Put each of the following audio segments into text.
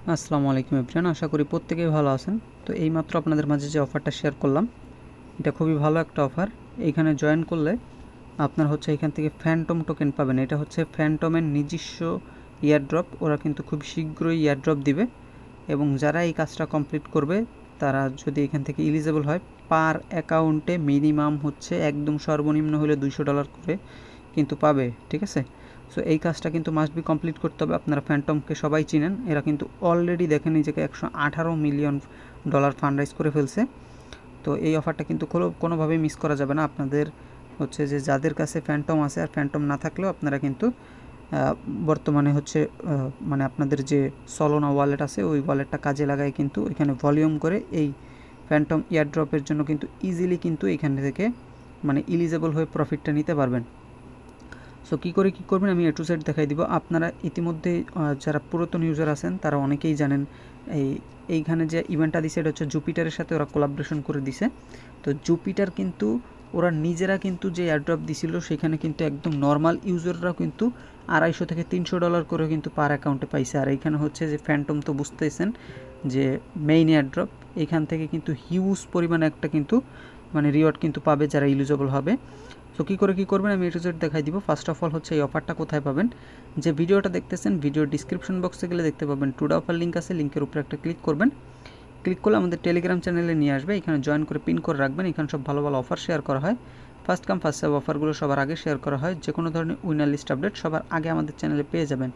আসসালামু আলাইকুম এভরিওয়ান, আশা করি প্রত্যেকেই ভালো আছেন। তো এইমাত্র আপনাদের মাঝে যে অফারটা শেয়ার করলাম, এটা খুবই ভালো একটা অফার। এইখানে জয়েন করলে আপনার হচ্ছে এখান থেকে ফ্যান্টম টোকেন পাবেন। এটা হচ্ছে ফ্যান্টমের নিজস্ব ইয়ারড্রপ। ওরা কিন্তু খুব শীঘ্রই ইয়ারড্রপ দিবে, এবং যারা এই কাজটা কমপ্লিট করবে তারা যদি এখান থেকে এলিজেবল হয়, পার অ্যাকাউন্টে মিনিমাম হচ্ছে একদম সর্বনিম্ন হলে $200 করে কিন্তু পাবে, ঠিক আছে। সো এই কাজটা কিন্তু মাস্ট বি কমপ্লিট করতে হবে। আপনারা ফ্যান্টমকে সবাই চিনেন, এরা কিন্তু অলরেডি দেখেন নিজেকে $118 মিলিয়ন ফান্ড রাইজ করে ফেলছে। তো এই অফারটা কিন্তু কোনোভাবেই মিস করা যাবে না। আপনাদের হচ্ছে যে যাদের কাছে ফ্যান্টম আছে, আর ফ্যান্টম না থাকলেও আপনারা কিন্তু বর্তমানে হচ্ছে মানে আপনাদের যে সলোনা ওয়ালেট আছে ওই ওয়ালেটটা কাজে লাগায় কিন্তু এখানে ভলিউম করে এই ফ্যান্টম ইয়ারড্রপের জন্য কিন্তু ইজিলি কিন্তু এখান থেকে মানে এলিজেবল হয়ে প্রফিটটা নিতে পারবেন। সো কী করবেন আমি এ টু জেড দেখাই দিব। আপনারা ইতিমধ্যে যারা পুরাতন ইউজার আছেন তারা অনেকেই জানেন এইখানে যে ইভেন্টটা দিছে এটা হচ্ছে জুপিটারের সাথে ওরা কোলাবরেশন করে দিছে। তো জুপিটার কিন্তু ওরা নিজেরা কিন্তু যে এয়ারড্রপ দিছিল সেখানে কিন্তু একদম নর্মাল ইউজাররা কিন্তু $250 থেকে $300 করে কিন্তু পার অ্যাকাউন্টে পাইছে। আর এইখানে হচ্ছে যে ফ্যান্টম তো বুঝতেছেন যে মেইন এয়ারড্রপ, এইখান থেকে কিন্তু হিউজ পরিমাণে একটা কিন্তু মানে রিওয়ার্ড কিন্তু পাবে যারা এলিজিবল হবে। সো কী করবেন আমি এটু জেড দেখাই দিব। ফার্স্ট অফ অল হচ্ছে এই অফারটা কোথায় পাবেন। যে ভিডিওটা দেখতেছেন ভিডিওর ডিসক্রিপশন বক্সে গেলে দেখতে পাবেন টুডে অফার লিঙ্ক আছে, লিঙ্কের উপরে একটা ক্লিক করবেন। ক্লিক করলে আমাদের টেলিগ্রাম চ্যানেলে নিয়ে আসবে, এখানে জয়েন করে পিন করে রাখবেন। এখানে সব ভালো ভালো অফার শেয়ার করা হয়, ফার্স্ট কাম ফার্স্ট সার্ভ অফারগুলো সবার আগে শেয়ার করা হয়। যে কোনো ধরনের উইনার লিস্ট আপডেট সবার আগে আমাদের চ্যানেলে পেয়ে যাবেন।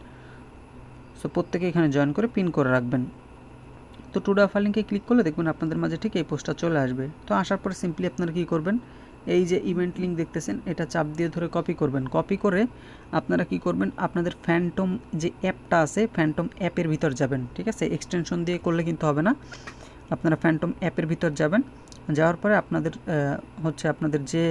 সো প্রত্যেকে এখানে জয়েন করে পিন করে রাখবেন। তো টুডে অফার লিঙ্কে ক্লিক করলে দেখবেন আপনাদের মাঝে ঠিক এই পোস্টটা চলে আসবে। তো আসার পরে সিম্পলি আপনারা কী করবেন, এই যে ইভেন্ট লিঙ্ক দেখতেছেন এটা চাপ দিয়ে ধরে কপি করবেন। কপি করে আপনারা কি করবেন, আপনাদের ফ্যান্টম যে অ্যাপটা আছে ফ্যান্টম অ্যাপের ভিতর যাবেন, ঠিক আছে। এক্সটেনশন দিয়ে করলে কিন্তু হবে না, আপনারা ফ্যান্টম অ্যাপের ভিতর যাবেন। যাওয়ার পরে আপনাদের হচ্ছে আপনাদের যে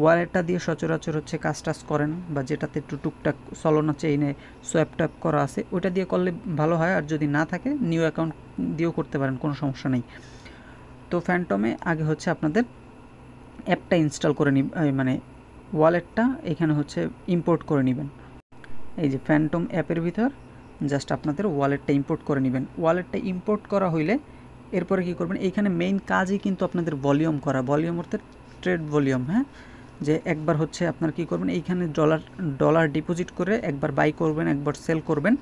ওয়ালেটটা দিয়ে সচরাচর হচ্ছে কাজ টাজ করেন বা যেটাতে একটু টুকটাক সলোনা চেইনে সোয়াপ ট্যাপ করা আছে ওইটা দিয়ে করলে ভালো হয়। আর যদি না থাকে নিউ অ্যাকাউন্ট দিয়েও করতে পারেন, কোনো সমস্যা নেই। তো ফ্যান্টমে আগে হচ্ছে আপনাদের অ্যাপটা ইনস্টল করে মানে ওয়ালেটটা এখানে হচ্ছে ইম্পোর্ট করে নেবেন। এই যে ফ্যান্টম অ্যাপের ভিতর জাস্ট আপনাদের ওয়ালেটটা ইম্পোর্ট করে নেবেন। ওয়ালেটটা ইম্পোর্ট করা হইলে এরপরে কী করবেন, এইখানে মেইন কাজই কিন্তু আপনাদের ভলিউম করা। ভলিউম অর্থাৎ ট্রেড ভলিউম, হ্যাঁ। যে একবার হচ্ছে আপনার কী করবেন, এইখানে ডলার ডিপোজিট করে একবার বাই করবেন, একবার সেল করবেন।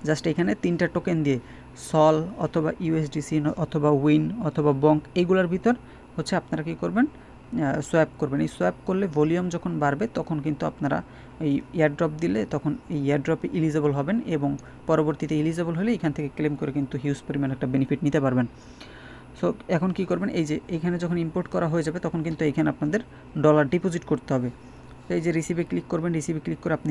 জাস্ট এখানে 3টা টোকেন দিয়ে সল অথবা ইউএসডিসি অথবা উইন অথবা বঙ্ক এইগুলোর ভিতর হচ্ছে আপনারা কী করবেন, সোয়াপ করবেন। এই সোয়াপ করলে ভলিউম যখন বাড়বে তখন কিন্তু আপনারা এই এয়ারড্রপ দিলে তখন এই এয়ারড্রপে এলিজেবল হবেন, এবং পরবর্তীতে এলিজেবল হলে এখান থেকে ক্লেম করে কিন্তু হিউজ পরিমাণ একটা বেনিফিট নিতে পারবেন। সো এখন কী করবেন, এই যে এইখানে যখন ইম্পোর্ট করা হয়ে যাবে তখন কিন্তু এইখানে আপনাদের ডলার ডিপোজিট করতে হবে। তো এই যে রিসিভে ক্লিক করবেন, রিসিভে ক্লিক করে আপনি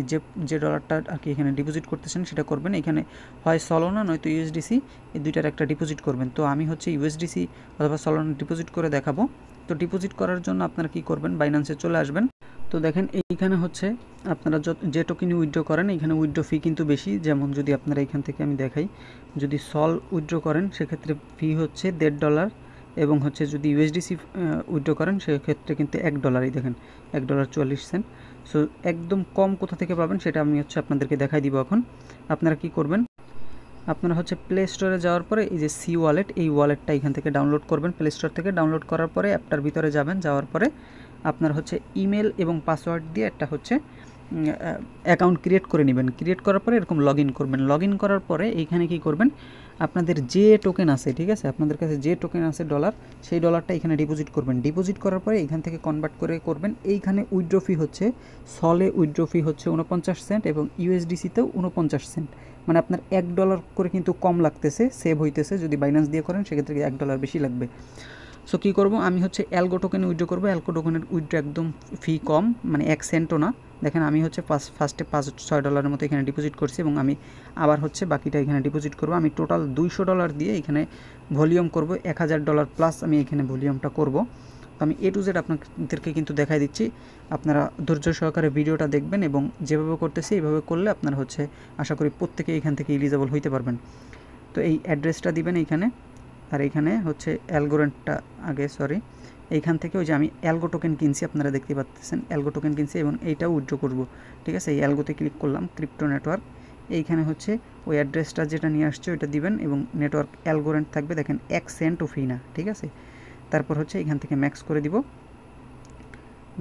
যে ডলারটা আর কি এখানে ডিপোজিট করতেছেন সেটা করবেন। এখানে হয় সলোনা নয়তো ইউএসডিসি, এই দুইটার একটা ডিপোজিট করবেন। তো আমি হচ্ছে ইউএসডিসি অথবা সলোনা ডিপোজিট করে দেখাবো। তো ডিপোজিট করার জন্য আপনারা কী করবেন, বাইন্যান্সে চলে আসবেন। তো দেখেন এইখানে হচ্ছে আপনারা যে টোকেনই উইথড্র করেন এখানে উইথড্র ফি কিন্তু বেশি। যেমন যদি আপনারা এখান থেকে আমি দেখাই, যদি সল উইথড্র করেন সেক্ষেত্রে ফি হচ্ছে $1.5, এবং হচ্ছে যদি ইউএসডিসি উইথড্র করেন সেক্ষেত্রে কিন্তু $1, দেখেন $1.40। সো একদম কম কোথা থেকে পাবেন সেটা আমি হচ্ছে আপনাদেরকে দেখাই দিব। এখন আপনারা কি করবেন, আপনারা হচ্ছে প্লে স্টোরে যাওয়ার পরে এই যে সি ওয়ালেট, এই ওয়ালেটটা এখান থেকে ডাউনলোড করবেন। প্লে স্টোর থেকে ডাউনলোড করার পরে অ্যাপটার ভিতরে যাবেন, যাওয়ার পরে আপনার হচ্ছে ইমেল এবং পাসওয়ার্ড দিয়ে একটা হচ্ছে অ্যাকাউন্ট ক্রিয়েট করে নেবেন। ক্রিয়েট করার পরে এরকম লগ ইন করবেন। লগ ইন করার পরে এইখানে কি করবেন, আপনাদের যে টোকেন আছে, ঠিক আছে, আপনাদের কাছে যে টোকেন আছে ডলার, সেই ডলারটা এখানে ডিপোজিট করবেন। ডিপোজিট করার পরে এখান থেকে কনভার্ট করে করবেন। এইখানে উইথড্র ফি হচ্ছে, সলে উইথড্র ফি হচ্ছে 49 সেন্ট এবং ইউএসডিসিতেও 49 সেন্ট। মানে আপনার $1 করে কিন্তু কম লাগতেছে, সেভ হইতেছে। যদি বাইন্যান্স দিয়ে করেন সেক্ষেত্রে $1 বেশি লাগবে। সো কী করবো, আমি হচ্ছে অ্যালগো টোকেনে উইথড্র করবো। অ্যালগো টোকেনের উইথড্র একদম ফি কম, মানে 1 সেন্টও না। দেখেন আমি হচ্ছে ফার্স্টে $5-6 মতো এখানে ডিপোজিট করছি, এবং আমি আবার হচ্ছে বাকিটা এখানে ডিপোজিট করবো। আমি টোটাল $200 দিয়ে এখানে ভলিউম করব, $1000 প্লাস আমি এখানে ভলিউমটা করব। তো আমি এ টু জেড আপনাদেরকে কিন্তু দেখাই দিচ্ছি, আপনারা ধৈর্য সহকারে ভিডিওটা দেখবেন, এবং যেভাবে করতেছি এইভাবে করলে আপনারা হচ্ছে আশা করি প্রত্যেকে এখান থেকে এলিজেবল হইতে পারবেন। তো এই অ্যাড্রেসটা দিবেন এইখানে, আর এইখানে হচ্ছে অ্যালগোরেন্টটা আগে এইখান থেকে ওই যে আমি অ্যালগো টোকেন কিনছি, আপনারা দেখতে পাচ্ছেন অ্যালগো টোকেন কিনছি এবং এইটাও উইথড্র করব, ঠিক আছে। এই অ্যালগোতে ক্লিক করলাম, ক্রিপ্টো নেটওয়ার্ক, এইখানে হচ্ছে ওই অ্যাড্রেসটা যেটা নিয়ে আসছে ওইটা দিবেন এবং নেটওয়ার্ক অ্যালগোরিদম থাকবে, দেখেন 1 সেন্টও ফি না, ঠিক আছে। তারপর হচ্ছে এখান থেকে ম্যাক্স করে দিব,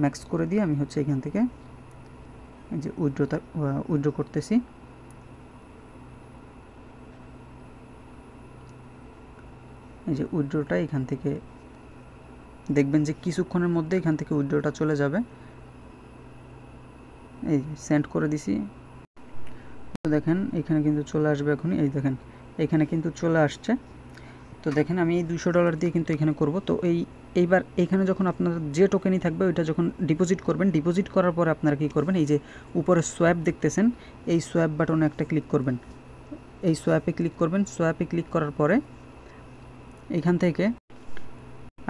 ম্যাক্স করে দিয়ে আমি হচ্ছে এখান থেকে এই যে উইথড্র করতেছি। এই যে উইথড্রটা এখান থেকে দেখবেন যে কিছুক্ষণের মধ্যে এখান থেকে উইথড্রটা চলে যাবে। এই সেন্ড করে দিছি, তো দেখেন এখানে কিন্তু চলে আসবে এখনই, এই দেখেন এখানে কিন্তু চলে আসছে। তো দেখেন আমি এই $200 দিয়ে কিন্তু এখানে করব। তো এইবার এখানে যখন আপনার যে টোকেনই থাকবে ওইটা যখন ডিপোজিট করবেন, ডিপোজিট করার পরে আপনারা কী করবেন, এই যে উপরে সোয়াপ দেখতেছেন, এই সোয়াপ বাটনে একটা ক্লিক করবেন, এই সোয়াপে ক্লিক করবেন। সোয়াপে ক্লিক করার পরে এখান থেকে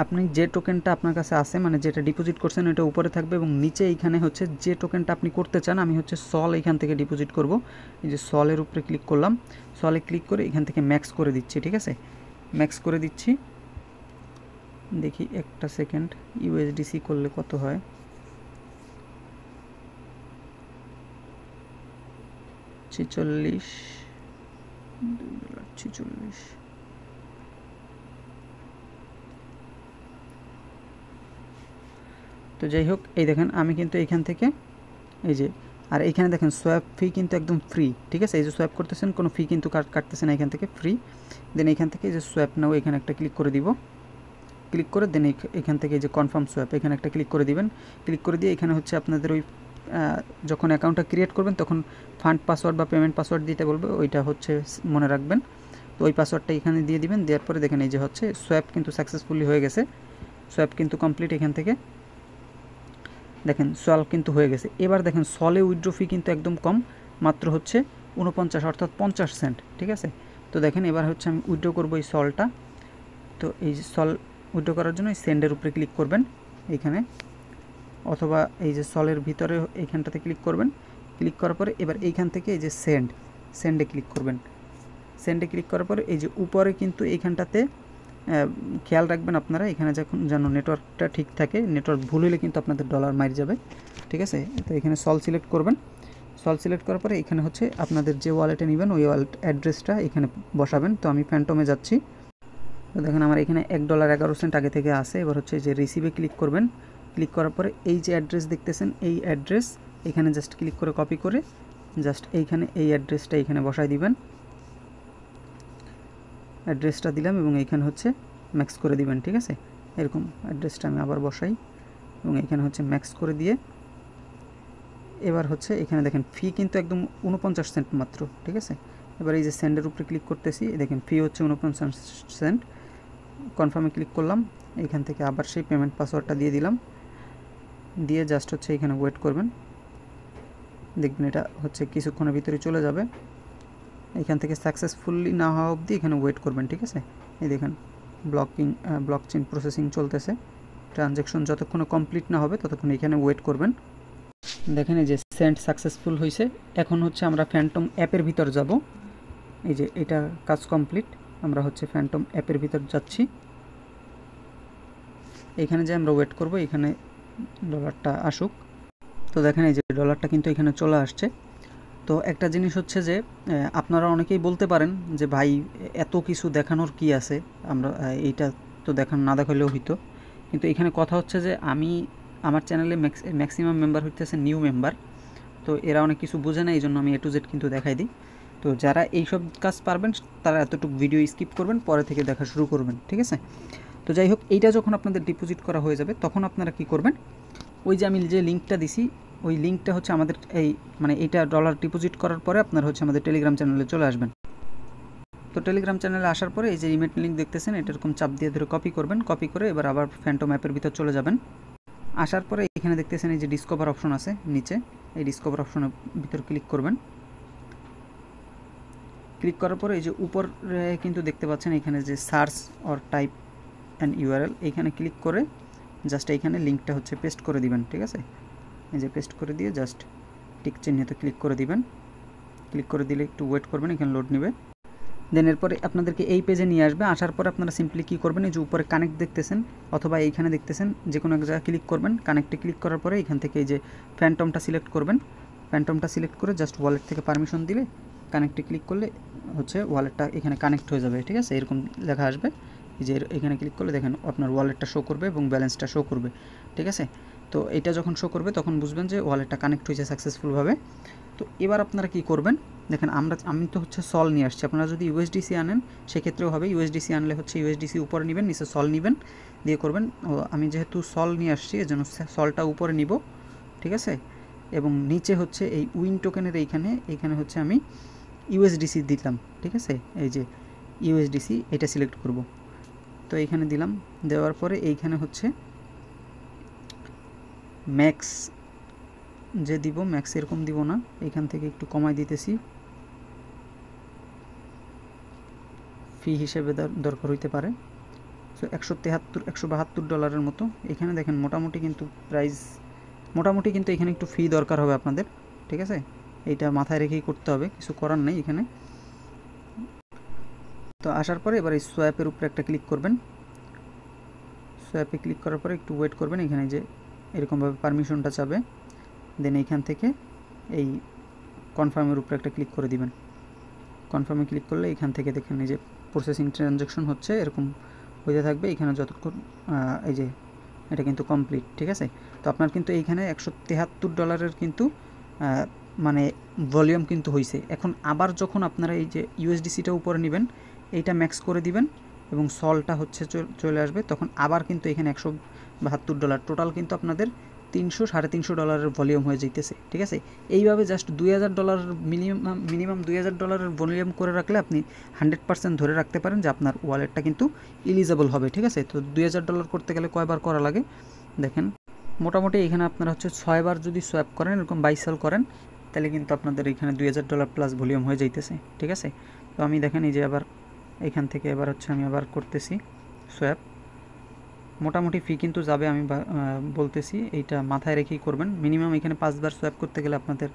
আপনি যে টোকেনটা আপনার কাছে আছে, মানে যেটা ডিপোজিট করছেন ওটা উপরে থাকবে এবং নিচে এইখানে হচ্ছে যে টোকেনটা আপনি করতে চান, আমি হচ্ছে সল এখান থেকে ডিপোজিট করব। এই যে সলের উপরে ক্লিক করলাম, সলে ক্লিক করে এখান থেকে ম্যাক্স করে দিচ্ছি, ঠিক আছে, ম্যাক্স করে দিচ্ছি। দেখি একটা সেকেন্ড, ইউএসডিসি করলে কত হয়। $46 তো যাই হোক, এই দেখেন আমি কিন্তু এইখান থেকে এই যে, আর এইখানে দেখেন সোয়াপ ফি কিন্তু একদম ফ্রি, ঠিক আছে। এই যে সোয়াপ করতেছেন কোনো ফি কিন্তু কাটতেছে না এখান থেকে, ফ্রি। দেন এইখান থেকে এই যে সোয়াপ নাও এখানে একটা ক্লিক করে দিব, ক্লিক করে দেন এখান থেকে এই যে কনফার্ম সোয়াপ এখানে একটা ক্লিক করে দিবেন। ক্লিক করে দিয়ে এখানে হচ্ছে আপনাদের ওই যখন অ্যাকাউন্টটা ক্রিয়েট করবেন তখন ফান্ড পাসওয়ার্ড বা পেমেন্ট পাসওয়ার্ড দিতে বলবে, ওইটা হচ্ছে মনে রাখবেন। তো ওই পাসওয়ার্ডটা এখানে দিয়ে দিবেন, দেওয়ার পরে দেখেন এই যে হচ্ছে সোয়াপ কিন্তু সাকসেসফুলি হয়ে গেছে, সোয়াপ কিন্তু কমপ্লিট। এখান থেকে দেখেন সল কিন্তু হয়ে গেছে। এবার দেখেন সলে উইথড্র ফি কিন্তু একদম কম, মাত্র হচ্ছে 49 অর্থাৎ 50 সেন্ট, ঠিক আছে। তো দেখেন এবার হচ্ছে আমি উইথড্র করবো এই সলটা। তো এই যে সল উইথড্র করার জন্য এই সেন্ডের উপরে ক্লিক করবেন এইখানে, অথবা এই যে সলের ভিতরে এইখানটাতে ক্লিক করবেন। ক্লিক করার পরে এবার এইখান থেকে এই যে সেন্ডে ক্লিক করবেন। সেন্ডে ক্লিক করার পরে এই যে উপরে কিন্তু এইখানটাতে খেয়াল রাখবেন আপনারা, এখানে যখন যেন নেটওয়ার্কটা ঠিক থাকে, নেটওয়ার্ক ভুল হলে কিন্তু আপনাদের ডলার মারি যাবে, ঠিক আছে। তো এখানে সল সিলেক্ট করবেন, সল সিলেক্ট করার পরে এখানে হচ্ছে আপনাদের যে ওয়ালেটে নেবেন ওই ওয়ালেট অ্যাড্রেসটা এখানে বসাবেন। তো আমি ফ্যান্টমে যাচ্ছি। তো দেখেন আমার এখানে $1.11 আগে থেকে আসে। এবার হচ্ছে যে রিসিভে ক্লিক করবেন, ক্লিক করার পরে এই যে অ্যাড্রেস দেখতেছেন এই অ্যাড্রেস এখানে জাস্ট ক্লিক করে কপি করে জাস্ট এইখানে এই অ্যাড্রেসটা এখানে বসায় দিবেন। অ্যাড্রেসটা দিলাম এবং এইখানে হচ্ছে ম্যাক্স করে দিবেন, ঠিক আছে। এরকম অ্যাড্রেসটা আমি আবার বসাই এবং এখানে হচ্ছে ম্যাক্স করে দিয়ে এবার হচ্ছে এখানে দেখেন ফি কিন্তু একদম 49 সেন্ট মাত্র, ঠিক আছে। এবার এই যে সেন্ডের উপরে ক্লিক করতেছি, দেখেন ফি হচ্ছে 49 সেন্ট। কনফার্মে ক্লিক করলাম, এইখান থেকে আবার সেই পেমেন্ট পাসওয়ার্ডটা দিয়ে দিলাম, দিয়ে জাস্ট হচ্ছে এখানে ওয়েট করবেন। দেখবেন এটা হচ্ছে কিছুক্ষণের ভিতরে চলে যাবে। এখান থেকে সাকসেসফুলি না হওয়া অবধি এখানে ওয়েট করবেন, ঠিক আছে। এই দেখেন ব্লকচেইন প্রসেসিং চলতেছে, ট্রানজ্যাকশন যতক্ষণ কমপ্লিট না হবে ততক্ষণ এখানে ওয়েট করবেন। দেখেন এই যে সেন্ড সাকসেসফুল হয়েছে। এখন হচ্ছে আমরা ফ্যান্টম অ্যাপের ভিতর যাব। এই যে এটা কাজ কমপ্লিট, আমরা হচ্ছে ফ্যান্টম অ্যাপের ভিতর যাচ্ছি। এখানে যে আমরা ওয়েট করব এখানে ডলারটা আসুক। তো দেখেন এই যে ডলারটা কিন্তু এখানে চলে আসছে। তো একটা জিনিস হচ্ছে যে আপনারা অনেকেই বলতে পারেন যে ভাই এত কিছু দেখানোর কি আছে, আমরা এইটা তো না দেখালেও হইতো। কিন্তু এখানে কথা হচ্ছে যে আমি আমার চ্যানেলে ম্যাক্সিমাম মেম্বার হইতেছে নিউ মেম্বার, তো এরা অনেক কিছু বোঝে না, এই জন্য আমি A to Z কিন্তু দেখাই দিই। তো যারা এইসব কাজ পারবেন তারা এতটুকু ভিডিও স্কিপ করবেন, পরে থেকে দেখা শুরু করবেন, ঠিক আছে। তো যাই হোক, এইটা যখন আপনাদের ডিপোজিট করা হয়ে যাবে তখন আপনারা কি করবেন, ওই যে আমি যে লিঙ্কটা দিছি ওই লিঙ্কটা হচ্ছে আমাদের এই মানে এইটা ডলার ডিপোজিট করার পরে আপনারা হচ্ছে আমাদের টেলিগ্রাম চ্যানেলে চলে আসবেন। তো টেলিগ্রাম চ্যানেলে আসার পরে এই যে ইমেল লিঙ্ক দেখতেছেন এটা এরকম চাপ দিয়ে ধরে কপি করবেন, কপি করে এবার আবার ফ্যান্টম অ্যাপের ভিতর চলে যাবেন। আসার পরে এখানে দেখতেছেন এই যে ডিসকভার অপশন আছে নিচে, এই ডিসকভার অপশনের ভিতর ক্লিক করবেন। ক্লিক করার পরে এই যে উপরে কিন্তু দেখতে পাচ্ছেন এখানে যে search or type and URL, এইখানে ক্লিক করে জাস্ট এইখানে লিঙ্কটা হচ্ছে পেস্ট করে দিবেন, ঠিক আছে। এই যে পেস্ট করে দিয়ে জাস্ট টিক চিহ্নিত ক্লিক করে দিবেন। ক্লিক করে দিলে একটু ওয়েট করবেন, এখানে লোড নেবে। দেন এরপরে আপনাদেরকে এই পেজে নিয়ে আসবে। আসার পরে আপনারা সিম্পলি কী করবেন, এই যে উপরে কানেক্ট দেখতেছেন অথবা এইখানে দেখতেছেন যে কোনো এক জায়গায় ক্লিক করবেন। কানেক্টে ক্লিক করার পরে এখান থেকে এই যে ফ্যান্টমটা সিলেক্ট করবেন। ফ্যান্টমটা সিলেক্ট করে জাস্ট ওয়ালেট থেকে পারমিশন দিলে কানেক্টে ক্লিক করলে হচ্ছে ওয়ালেটটা এখানে কানেক্ট হয়ে যাবে, ঠিক আছে, এরকম লেখা আসবে। এই যে এখানে ক্লিক করলে দেখেন আপনার ওয়ালেটটা শো করবে এবং ব্যালেন্সটা শো করবে, ঠিক আছে। তো এটা যখন শো করবে তখন বুঝবেন যে ওয়ালেটটা কানেক্ট হয়েছে সাকসেসফুলভাবে। তো এবার আপনারা কি করবেন, দেখেন আমি তো হচ্ছে সল নিয়ে আসছি, আপনারা যদি ইউএসডিসি আনেন সেক্ষেত্রেও হবে। ইউএসডিসি আনলে হচ্ছে ইউএসডিসি উপরে নেবেন, নিচে সল নেবেন, দিয়ে করবেন। আমি যেহেতু সল নিয়ে আসছি এজন্য সলটা উপরে নিব, ঠিক আছে, এবং নিচে হচ্ছে এই উইন টোকেনের এইখানে হচ্ছে আমি ইউএসডিসি দিলাম, ঠিক আছে, এই যে ইউএসডিসি এটা সিলেক্ট করব। তো এইখানে দিলাম, দেওয়ার পরে এইখানে হচ্ছে ম্যাক্স যে দিব, ম্যাক্স এরকম দিব না, এইখান থেকে একটু কমাই দিতেছি, ফি হিসেবে দরকার হইতে পারে। সো $172 মতো। এখানে দেখেন মোটামুটি কিন্তু এখানে একটু ফি দরকার হবে আপনাদের, ঠিক আছে, এইটা মাথায় রেখেই করতে হবে, কিছু করার নেই এখানে। তো আসার পরে এবার এই সোয়াপের উপরে একটা ক্লিক করবেন। সোয়াপে ক্লিক করার পরে একটু ওয়েট করবেন, এখানে যে এরকমভাবে পারমিশনটা চাবে, দেন এইখান থেকে এই কনফার্মের উপরে একটা ক্লিক করে দিবেন। কনফার্মে ক্লিক করলে এখান থেকে দেখেন এই যে প্রসেসিং ট্রানজ্যাকশন হচ্ছে, এরকম হইতে থাকবে। এখানে যতক্ষণ এই যে এটা কিন্তু কমপ্লিট, ঠিক আছে। তো আপনার কিন্তু এইখানে $173 কিন্তু মানে ভলিউম কিন্তু হয়েছে। এখন আবার যখন আপনারা এই যে ইউএসডিসিটা উপরে নেবেন, এইটা ম্যাক্স করে দিবেন এবং সলটা হচ্ছে চলে আসবে, তখন আবার কিন্তু এখানে $172 টোটাল কিন্তু আপনাদের $300-350 ভলিউম হয়ে যাইতেছে, ঠিক আছে। এইভাবে জাস্ট $2000 মিনিমাম $2000 ভলিউম করে রাখলে আপনি 100% ধরে রাখতে পারেন যে আপনার ওয়ালেটটা কিন্তু ইলিজেবল হবে, ঠিক আছে। তো $2000 করতে গেলে কয়বার করা লাগে দেখেন, মোটামুটি এখানে আপনারা হচ্ছে 6 বার যদি সোয়াপ করেন, এরকম বাই সেল করেন, তাহলে কিন্তু আপনাদের এখানে $2000 প্লাস ভলিউম হয়ে যাইতেছে, ঠিক আছে। তো আমি দেখেন এই যে আবার এখান থেকে এবার হচ্ছে আমি আবার করতেছি সোয়াপ। মোটামুটি ফি কিন্তু যাবে, আমি বলতেছি, এইটা মাথায় রেখেই করবেন। মিনিমাম এখানে 5 বার সোয়াপ করতে গেলে আপনাদের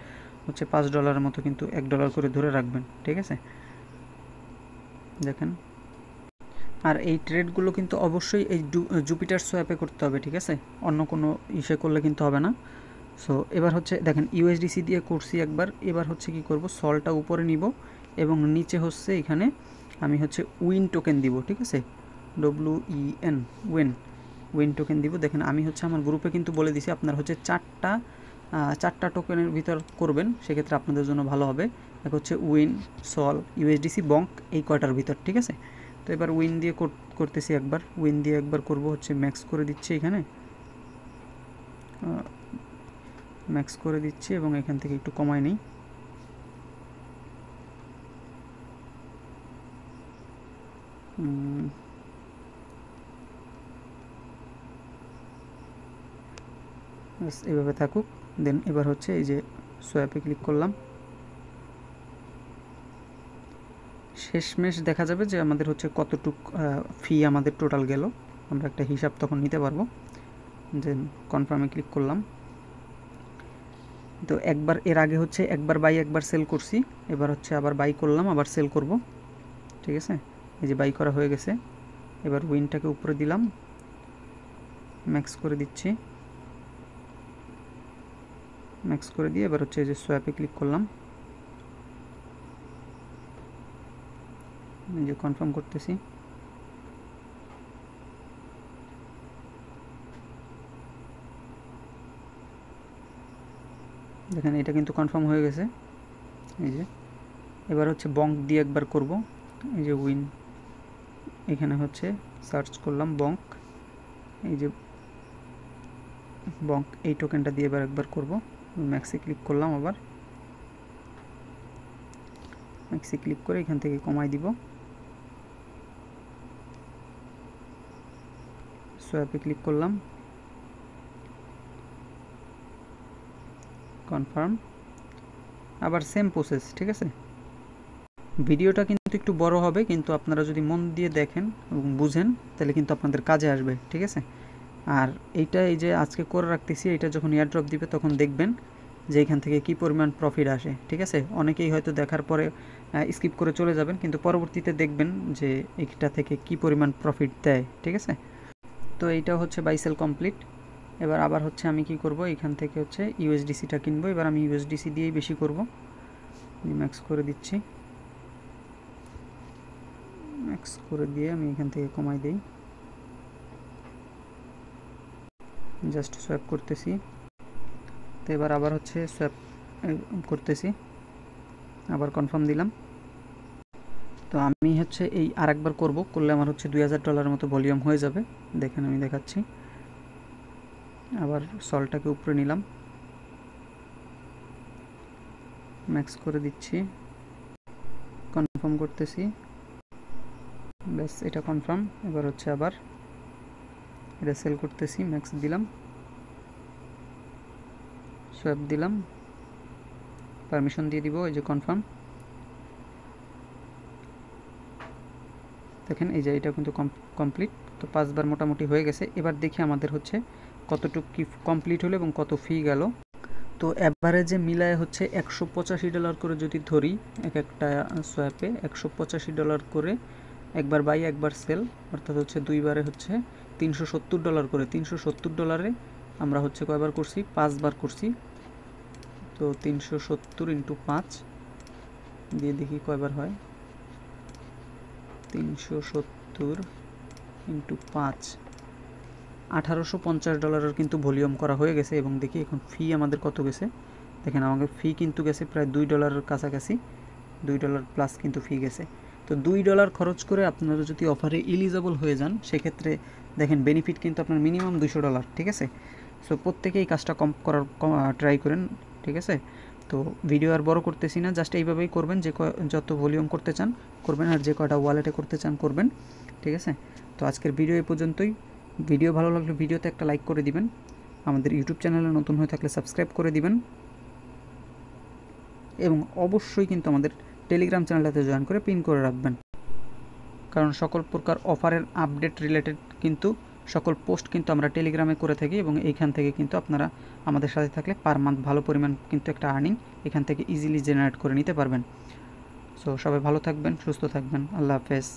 হচ্ছে $5 মতো কিন্তু $1 করে ধরে রাখবেন, ঠিক আছে। দেখেন, আর এই ট্রেডগুলো কিন্তু অবশ্যই এই জুপিটার সোয়াপে করতে হবে, ঠিক আছে, অন্য কোনো ইসে করলে কিন্তু হবে না। সো এবার হচ্ছে দেখেন ইউএসডিসি দিয়ে করছি একবার, এবার হচ্ছে কি করব, সলটা উপরে নিব এবং নিচে হচ্ছে এখানে আমি হচ্ছে উইন টোকেন দিব, ঠিক আছে, WEN উইন টোকেন দিব। দেখেন আমি হচ্ছে আমার গ্রুপে কিন্তু বলে দিছি আপনার হচ্ছে চারটা টোকেনের ভিতর করবেন, সেক্ষেত্রে আপনাদের জন্য ভালো হবে। এক হচ্ছে উইন, সল, ইউএসডিসি, বঙ্ক, এই কয়টার ভিতর, ঠিক আছে। তো এবার উইন দিয়ে করতেছি একবার, উইন দিয়ে একবার করব, হচ্ছে ম্যাক্স করে দিচ্ছি, এখানে ম্যাক্স করে দিচ্ছি এবং এখান থেকে একটু কমাই নেই। এভাবে থাকুক। দেন এবার হচ্ছে এই যে সোয়াপে ক্লিক করলাম, শেষমেশ দেখা যাবে যে আমাদের হচ্ছে কতটুক ফি আমাদের টোটাল গেল, আমরা একটা হিসাব তখন নিতে পারবো। দেন কনফার্মে ক্লিক করলাম। তো একবার এর আগে হচ্ছে একবার বাই একবার সেল করছি, এবার হচ্ছে আবার বাই করলাম, আবার সেল করব, ঠিক আছে। এই যে বাই করা হয়ে গেছে, এবার উইনটাকে উপরে দিলাম, ম্যাক্স করে দিচ্ছি, ম্যাক্স করে দিয়ে এবার হচ্ছে এই যে সোয়াপে ক্লিক করলাম, এই যে কনফার্ম করতেছি। দেখেন এটা কিন্তু কনফার্ম হয়ে গেছে। এই যে এবার হচ্ছে বঙ্ক দিয়ে একবার করব, এই যে উইন, এখানে হচ্ছে সার্চ করলাম বঙ্ক, এই যে বঙ্ক, এই টোকেনটা দিয়ে এবার একবার করব, ম্যাক্সে ক্লিক করলাম, আবার ম্যাক্সে ক্লিক করে এখান থেকে কমাই দিব, সোয়াপে ক্লিক করলাম, কনফার্ম, আবার সেম প্রসেস, ঠিক আছে। ভিডিওটা কিন্তু একটু বড় হবে, কিন্তু আপনারা যদি মন দিয়ে দেখেন এবং বুঝেন তাহলে কিন্তু আপনাদের কাজে আসবে, ঠিক আছে। আর এইটা এই যে আজকে করে রাখতেছি, এটা যখন এয়ারড্রপ দিবে তখন দেখবেন যে এখান থেকে কী পরিমাণ প্রফিট আসে, ঠিক আছে। অনেকেই হয়তো দেখার পরে স্কিপ করে চলে যাবেন, কিন্তু পরবর্তীতে দেখবেন যে এইটা থেকে কী পরিমাণ প্রফিট দেয়, ঠিক আছে। তো এইটা হচ্ছে বাই সেল কমপ্লিট। এবার আবার হচ্ছে আমি কি করব, এখান থেকে হচ্ছে ইউএসডিসিটা কিনবো, এবার আমি ইউএসডিসি দিয়েই বেশি করব। ম্যাক্স করে দিচ্ছি, ম্যাক্স করে দিয়ে আমি এখান থেকে কমাই দিই, জাস্ট সোয়াপ করতেছি। তো এবার আবার হচ্ছে সোয়াপ করতেছি, আবার কনফার্ম দিলাম। তো আমি হচ্ছে এই আরেকবার করলে আমার হচ্ছে $2000 মতো ভলিউম হয়ে যাবে। দেখেন আমি দেখাচ্ছি, আবার সলটাকে উপরে নিলাম, ম্যাক্স করে দিচ্ছি, কনফার্ম করতেছি, ব্যাস এটা কনফার্ম। এবার হচ্ছে আবার এটা সেল করতেছি, ম্যাক্স দিলাম, সোয়াপ দিলাম, পারমিশন দিয়ে দিব, এই যে কনফার্ম। দেখেন এই যে এটা কিন্তু কমপ্লিট। তো 5 বার মোটামুটি হয়ে গেছে। এবার দেখি আমাদের হচ্ছে কতটুকু কি কমপ্লিট হলো এবং কত ফি গেল। তো অ্যাভারেজে মিলায় হচ্ছে $185 করে যদি ধরি, এক একটা সোয়াপে $185 করে, একবার বাই একবার সেল, অর্থাৎ হচ্ছে 2 বারে হচ্ছে $370 করে। $370 আমরা হচ্ছে কয়বার করছি, 5 বার করছি। তো 370 × 5 দিয়ে দেখি কয়বার হয়, 370 × 5 $1850 কিন্তু ভলিউম করা হয়ে গেছে। এবং দেখি এখন ফি আমাদের কত গেছে, দেখেন আমাদের ফি কিন্তু গেছে প্রায় $2 কাছাকাছি, $2 প্লাস কিন্তু ফি গেছে। তো $2 খরচ করে আপনারা যদি অফারে এলিজিবল হয়ে যান, সেক্ষেত্রে দেখেন বেনিফিট কিন্তু আপনার মিনিমাম $200, ঠিক আছে। সো প্রত্যেকেই এই কাজটা কম করার ট্রাই করেন, ঠিক আছে। তো ভিডিও আর বড় করতেছি না, জাস্ট এইভাবেই করবেন, যে যত ভলিউম করতে চান করবেন, আর যে কয়টা ওয়ালেটে করতে চান করবেন, ঠিক আছে। তো আজকের ভিডিও এই পর্যন্তই। ভিডিও ভালো লাগলে ভিডিওতে একটা লাইক করে দিবেন, আমাদের ইউটিউব চ্যানেলে নতুন হয়ে থাকলে সাবস্ক্রাইব করে দিবেন, এবং অবশ্যই কিন্তু আমাদের টেলিগ্রাম চ্যানেলটাতে জয়েন করে পিন করে রাখবেন, কারণ সকল প্রকার অফারের আপডেট রিলেটেড কিন্তু সকল পোস্ট কিন্তু আমরা টেলিগ্রামে করে থাকি, এবং এইখান থেকে কিন্তু আপনারা আমাদের সাথে থাকলে পার মান্থ ভালো পরিমাণ কিন্তু একটা আর্নিং এখান থেকে ইজিলি জেনারেট করে নিতে পারবেন। সো সবাই ভালো থাকবেন, সুস্থ থাকবেন, আল্লাহ হাফেজ।